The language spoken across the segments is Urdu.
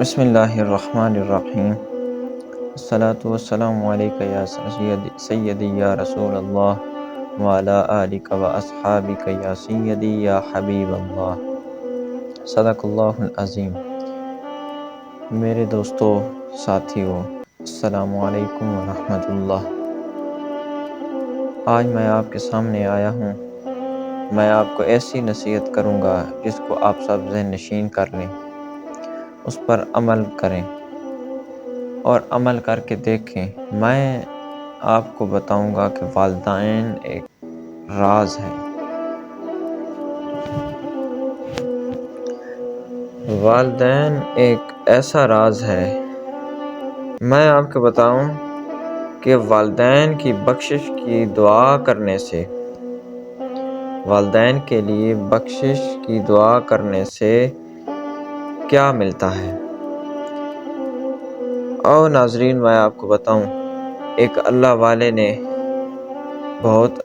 بسم اللہ الرحمن الرحیم۔ الصلاۃ والسلام علیک یا سیدی یا رسول اللہ وعلی آلک و اصحابک یا سیدی یا حبیب اللہ۔ صدق اللہ العظیم۔ میرے دوستو، ساتھیو، السلام علیکم ورحمۃ اللہ۔ آج میں آپ کے سامنے آیا ہوں۔ میں آپ کو ایسی نصیحت کروں گا جس کو آپ سب ذہن نشین کر لیں، اس پر عمل کریں اور عمل کر کے دیکھیں۔ میں آپ کو بتاؤں گا کہ والدین ایک راز ہے۔ والدین ایک ایسا راز ہے۔ میں آپ کو بتاؤں کہ والدین کی بخشش کی دعا کرنے سے، والدین کے لیے بخشش کی دعا کرنے سے کیا ملتا ہے۔ اور ناظرین، میں آپ کو بتاؤں، ایک اللہ والے نے بہت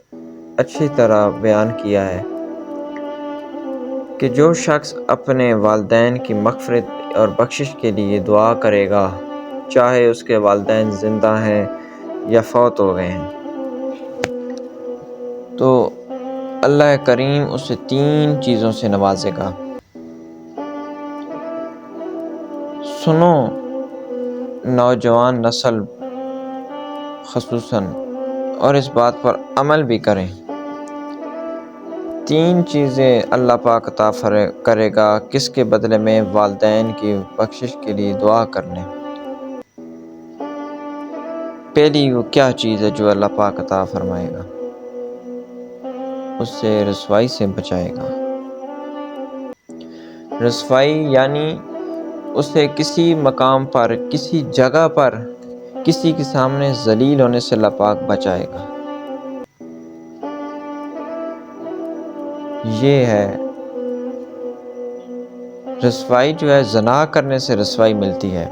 اچھی طرح بیان کیا ہے کہ جو شخص اپنے والدین کی مغفرت اور بخشش کے لیے دعا کرے گا، چاہے اس کے والدین زندہ ہیں یا فوت ہو گئے ہیں، تو اللہ کریم اسے 3 چیزوں سے نوازے گا۔ سنو نوجوان نسل خصوصاً، اور اس بات پر عمل بھی کریں۔ 3 چیزیں اللہ پاک عطا کرے گا کس کے بدلے میں؟ والدین کی بخشش کے لیے دعا کرنے۔ پہلی وہ کیا چیز ہے جو اللہ پاک عطا فرمائے گا؟ اس سے رسوائی سے بچائے گا۔ رسوائی یعنی اسے کسی مقام پر، کسی جگہ پر، کسی کے سامنے ذلیل ہونے سے اللہ پاک بچائے گا۔ یہ ہے رسوائی، جو ہے زنا کرنے سے رسوائی ملتی ہے،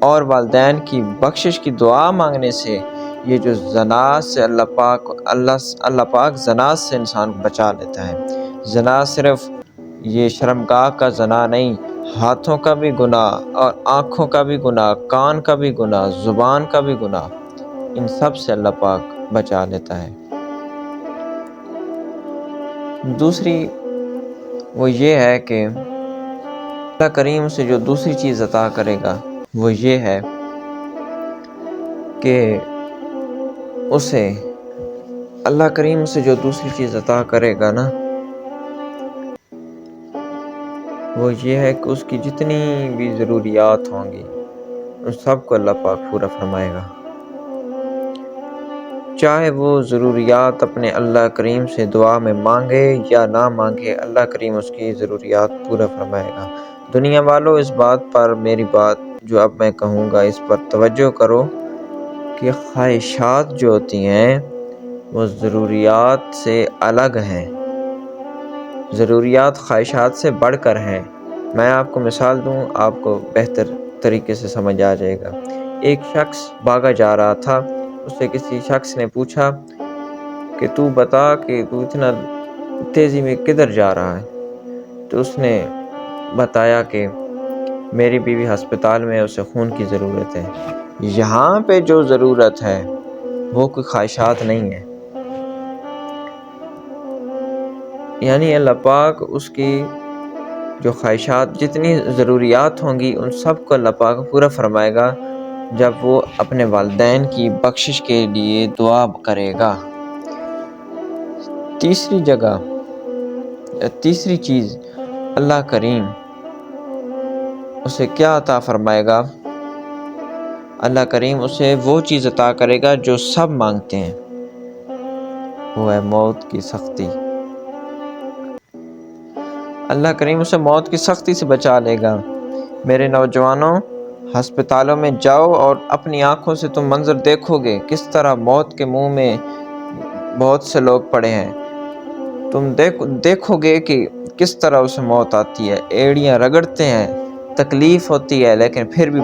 اور والدین کی بخشش کی دعا مانگنے سے یہ جو زنا سے اللہ پاک زنا سے انسان کو بچا لیتا ہے۔ زنا صرف یہ شرمگاہ کا زنا نہیں، ہاتھوں کا بھی گناہ اور آنکھوں کا بھی گناہ، کان کا بھی گناہ، زبان کا بھی گناہ، ان سب سے اللہ پاک بچا لیتا ہے۔ دوسری وہ یہ ہے کہ اللہ کریم سے جو دوسری چیز عطا کرے گا وہ یہ ہے کہ اسے اللہ کریم سے جو دوسری چیز عطا کرے گا نا، وہ یہ ہے کہ اس کی جتنی بھی ضروریات ہوں گی ان سب کو اللہ پاک پورا فرمائے گا۔ چاہے وہ ضروریات اپنے اللہ کریم سے دعا میں مانگے یا نہ مانگے، اللہ کریم اس کی ضروریات پورا فرمائے گا۔ دنیا والوں، اس بات پر میری بات جو اب میں کہوں گا اس پر توجہ کرو کہ خواہشات جو ہوتی ہیں وہ ضروریات سے الگ ہیں۔ ضروریات خواہشات سے بڑھ کر ہیں۔ میں آپ کو مثال دوں، آپ کو بہتر طریقے سے سمجھ آ جائے گا۔ ایک شخص بھاگا جا رہا تھا، اس سے کسی شخص نے پوچھا کہ تو بتا کہ تو اتنا تیزی میں کدھر جا رہا ہے؟ تو اس نے بتایا کہ میری بیوی ہسپتال میں ہے، اسے خون کی ضرورت ہے۔ یہاں پہ جو ضرورت ہے وہ کوئی خواہشات نہیں ہے، یعنی اللہ پاک اس کی جو خواہشات، جتنی ضروریات ہوں گی ان سب کو اللہ پاک پورا فرمائے گا جب وہ اپنے والدین کی بخشش کے لیے دعا کرے گا۔ تیسری چیز اللہ کریم اسے کیا عطا فرمائے گا؟ اللہ کریم اسے وہ چیز عطا کرے گا جو سب مانگتے ہیں، وہ ہے موت کی سختی۔ اللہ کریم اسے موت کی سختی سے بچا لے گا۔ میرے نوجوانوں، ہسپتالوں میں جاؤ اور اپنی آنکھوں سے تم منظر دیکھو گے کس طرح موت کے منہ میں بہت سے لوگ پڑے ہیں۔ تم دیکھو گے کہ کس طرح اسے موت آتی ہے، ایڑیاں رگڑتے ہیں، تکلیف ہوتی ہے، لیکن پھر بھی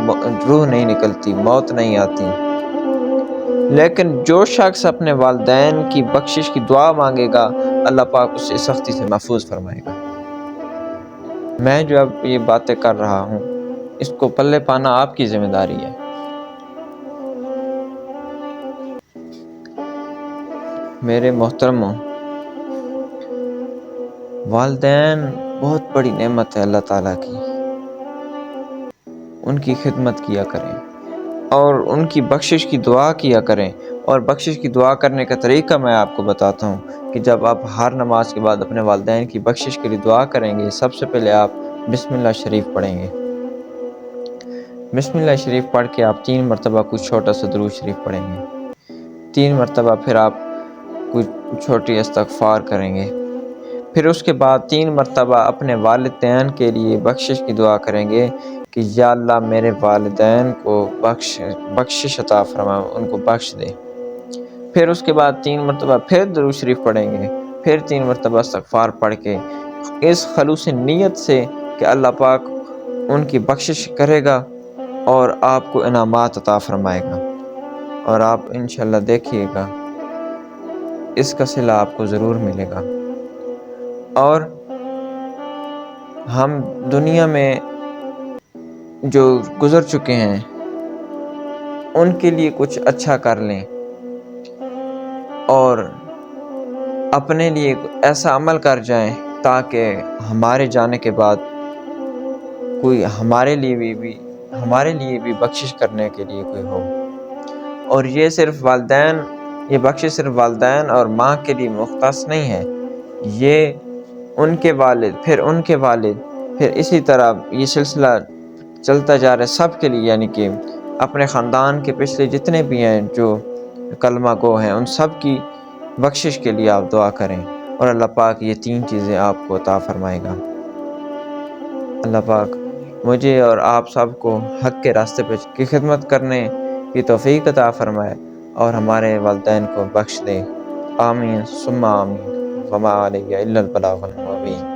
روح نہیں نکلتی، موت نہیں آتی۔ لیکن جو شخص اپنے والدین کی بخشش کی دعا مانگے گا، اللہ پاک اسے سختی سے محفوظ فرمائے گا۔ میں جو اب یہ باتیں کر رہا ہوں اس کو پلے پانا آپ کی ذمہ داری ہے۔ میرے محترموں، والدین بہت بڑی نعمت ہے اللہ تعالیٰ کی، ان کی خدمت کیا کریں اور ان کی بخشش کی دعا کیا کریں۔ اور بخشش کی دعا کرنے کا طریقہ میں آپ کو بتاتا ہوں کہ جب آپ ہر نماز کے بعد اپنے والدین کی بخشش کے لیے دعا کریں گے، سب سے پہلے آپ بسم اللہ شریف پڑھیں گے۔ بسم اللہ شریف پڑھ کے آپ 3 مرتبہ کچھ چھوٹا سا درود شریف پڑھیں گے۔ 3 مرتبہ پھر آپ کچھ چھوٹی استغفار کریں گے۔ پھر اس کے بعد 3 مرتبہ اپنے والدین کے لیے بخشش کی دعا کریں گے کہ یا اللہ میرے والدین کو بخشش عطا فرما، ان کو بخش دے۔ پھر اس کے بعد 3 مرتبہ پھر درود شریف پڑھیں گے، پھر 3 مرتبہ استغفار پڑھ کے اس خلوص نیت سے کہ اللہ پاک ان کی بخشش کرے گا اور آپ کو انعامات عطا فرمائے گا، اور آپ انشاءاللہ دیکھیے گا اس کا صلہ آپ کو ضرور ملے گا۔ اور ہم دنیا میں جو گزر چکے ہیں ان کے لیے کچھ اچھا کر لیں اور اپنے لیے ایسا عمل کر جائیں تاکہ ہمارے جانے کے بعد کوئی ہمارے لیے بھی بخشش کرنے کے لیے کوئی ہو۔ اور یہ بخشش صرف والدین اور ماں کے لیے مختص نہیں ہے، یہ ان کے والد، پھر ان کے والد، پھر اسی طرح یہ سلسلہ چلتا جا رہا ہے سب کے لیے، یعنی کہ اپنے خاندان کے پچھلے جتنے بھی ہیں جو کلمہ گو ہیں ان سب کی بخشش کے لیے آپ دعا کریں، اور اللہ پاک یہ 3 چیزیں آپ کو عطا فرمائے گا۔ اللہ پاک مجھے اور آپ سب کو حق کے راستے پہ کی خدمت کرنے کی توفیق عطا فرمائے اور ہمارے والدین کو بخش دے۔ آمین ثم آمین، وما علیہ الا البلاغ المبین۔